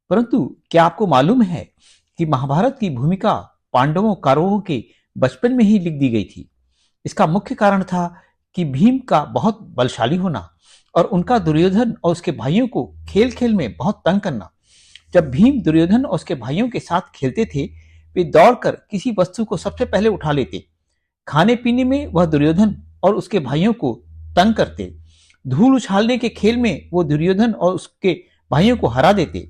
परंतु क्या आपको मालूम है कि महाभारत की भूमिका पांडवों कौरवों के बचपन में ही लिख दी गई थी। इसका मुख्य कारण था कि भीम का बहुत बलशाली होना और उनका दुर्योधन और उसके भाइयों को खेल खेल में बहुत तंग करना। जब भीम दुर्योधन और उसके भाइयों के साथ खेलते थे, वे दौड़कर किसी वस्तु को सबसे पहले उठा लेते। खाने पीने में वह दुर्योधन और उसके भाइयों को तंग करते। धूल उछालने के खेल में वो दुर्योधन और उसके भाइयों को हरा देते।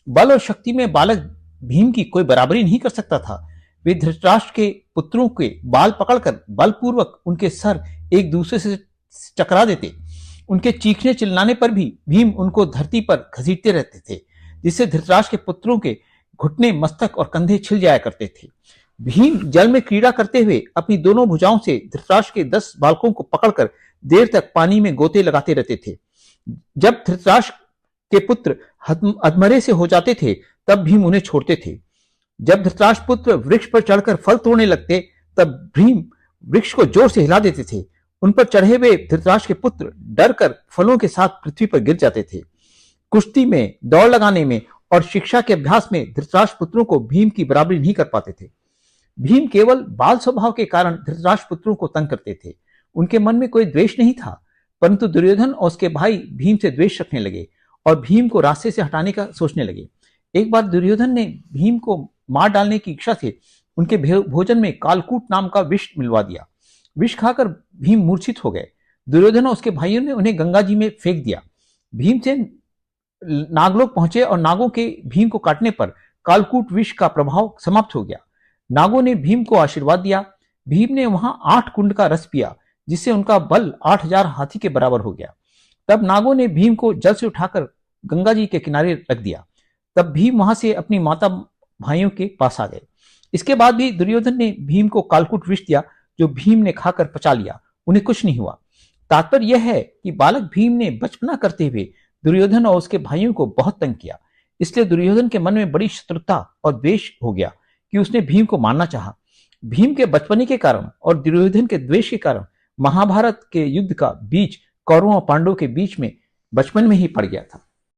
बल और शक्ति में बालक भीम की कोई बराबरी नहीं कर सकता था। वे धृतराष्ट्र के पुत्रों के बाल पकड़कर बलपूर्वक उनके सर एक दूसरे से टकरा देते। उनके चीखने चिल्लाने पर भी भीम उनको धरती पर घसीटते रहते थे, जिससे धृतराष्ट्र के पुत्रों के घुटने, मस्तक और कंधे छिल जाया करते थे। भीम जल में क्रीड़ा करते हुए अपनी दोनों भुजाओं से धृतराष्ट्र के 10 बालकों को पकड़कर देर तक पानी में गोते लगाते रहते थे। जब धृतराष्ट्र के पुत्र अधमरे से हो जाते थे, तब भीम उन्हें छोड़ते थे। जब धृतराष्ट्र पुत्र वृक्ष पर चढ़कर फल तोड़ने लगते, तब भीम वृक्ष को जोर से हिला देते थे। उन पर चढ़े हुए धृतराष्ट्र के पुत्र डरकर फलों के साथ पृथ्वी पर गिर जाते थे। कुश्ती में, दौड़ लगाने में और शिक्षा के अभ्यास में धृतराष्ट्र पुत्रों को भीम की बराबरी नहीं कर पाते थे। भीम केवल बाल स्वभाव के कारण धृतराष्ट्र पुत्रों को तंग करते थे। उनके मन में कोई द्वेष नहीं था, परंतु दुर्योधन और उसके भाई भीम से द्वेष रखने लगे और भीम को रास्ते से हटाने का सोचने लगे। एक बार दुर्योधन ने भीम को मार डालने की इच्छा से उनके भोजन में कालकूट नाम का विष मिलवा दिया। विष खाकर भीम मूर्छित हो गए। दुर्योधन और उसके भाइयों ने उन्हें गंगा जी में फेंक दिया। भीमसेन नागलोक पहुंचे और नागों के भीम को काटने पर कालकूट विष का प्रभाव समाप्त हो गया। नागों ने भीम को आशीर्वाद दिया। भीम ने वहां 8 कुंड का रस पिया, जिससे उनका बल 8000 हाथी के बराबर हो गया। तब नागों ने भीम को जल से उठाकर गंगा जी के किनारे रख दिया। तब भीम वहां से अपनी माता भाइयों के पास आ गए। इसके बाद भी दुर्योधन ने भीम को कालकूट विष दिया, जो भीम ने खाकर पचा लिया। उन्हें कुछ नहीं हुआ। तात्पर्य यह है कि बालक भीम ने बचपना करते हुए दुर्योधन और उसके भाइयों को बहुत तंग किया। इसलिए दुर्योधन के मन में बड़ी शत्रुता और द्वेष हो गया कि उसने भीम को मारना चाहा। भीम के बचपने के कारण और दुर्योधन के द्वेष के कारण महाभारत के युद्ध का बीच कौरवों और पांडवों के बीच में बचपन में ही पड़ गया था।